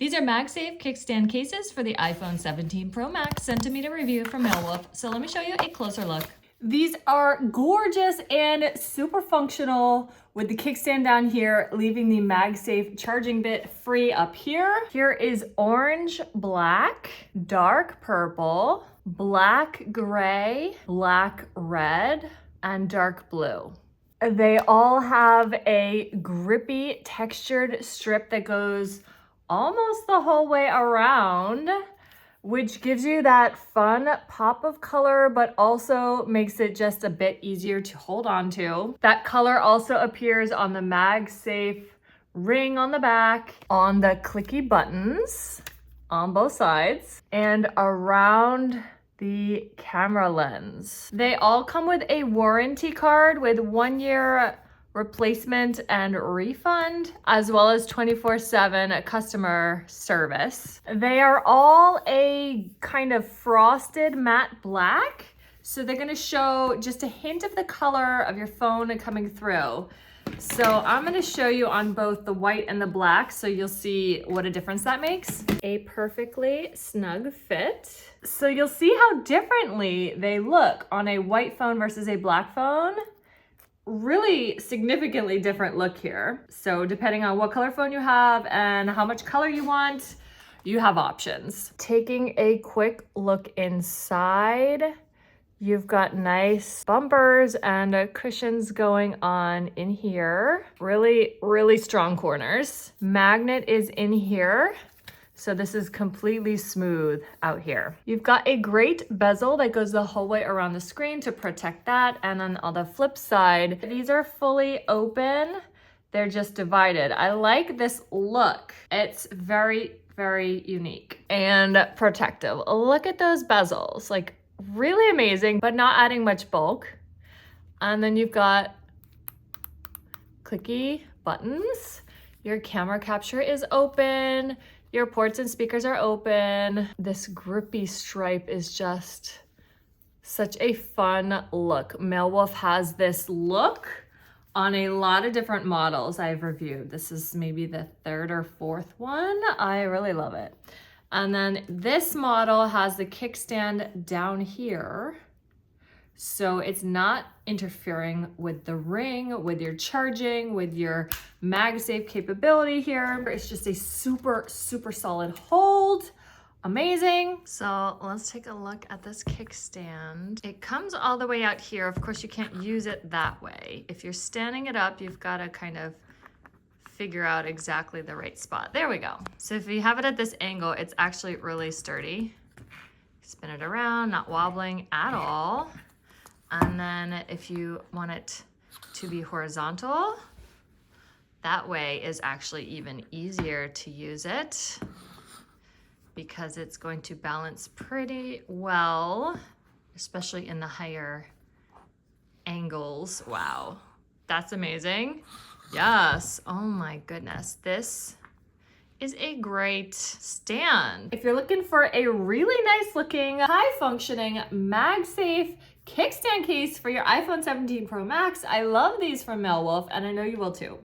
These are MagSafe kickstand cases for the iPhone 17 Pro Max sent to me to review from Malewolf. So let me show you a closer look. These are gorgeous and super functional with the kickstand down here, leaving the MagSafe charging bit free up here. Here is orange, black, dark purple, black gray, black red, and dark blue. They all have a grippy textured strip that goes almost the whole way around, which gives you that fun pop of color, but also makes it just a bit easier to hold on to. That color also appears on the MagSafe ring on the back, on the clicky buttons on both sides, and around the camera lens. They all come with a warranty card with 1 year replacement and refund, as well as 24/7 customer service. They are all a kind of frosted matte black, so they're gonna show just a hint of the color of your phone coming through. So I'm gonna show you on both the white and the black so you'll see what a difference that makes. A perfectly snug fit. So you'll see how differently they look on a white phone versus a black phone. Really significantly different look here. So depending on what color phone you have and how much color you want, you have options. Taking a quick look inside, you've got nice bumpers and cushions going on in here. Really, really strong corners. Magnet is in here. So this is completely smooth out here. You've got a great bezel that goes the whole way around the screen to protect that. And then on the flip side, these are fully open. They're just divided. I like this look. It's very, very unique and protective. Look at those bezels, like really amazing, but not adding much bulk. And then you've got clicky buttons. Your camera capture is open. Your ports and speakers are open. This grippy stripe is just such a fun look. Malewolf has this look on a lot of different models I've reviewed. This is maybe the third or fourth one. I really love it. And then this model has the kickstand down here. So it's not interfering with the ring, with your charging, with your MagSafe capability here. It's just a super, super solid hold. Amazing. So let's take a look at this kickstand. It comes all the way out here. Of course, you can't use it that way. If you're standing it up, you've got to kind of figure out exactly the right spot. There we go. So if you have it at this angle, it's actually really sturdy. Spin it around, not wobbling at all. And then if you want it to be horizontal, that way is actually even easier to use it because it's going to balance pretty well, especially in the higher angles. Wow, that's amazing. Yes, oh my goodness. This is a great stand. If you're looking for a really nice looking, high functioning MagSafe kickstand case for your iPhone 17 Pro Max, I love these from Malewolf and I know you will too.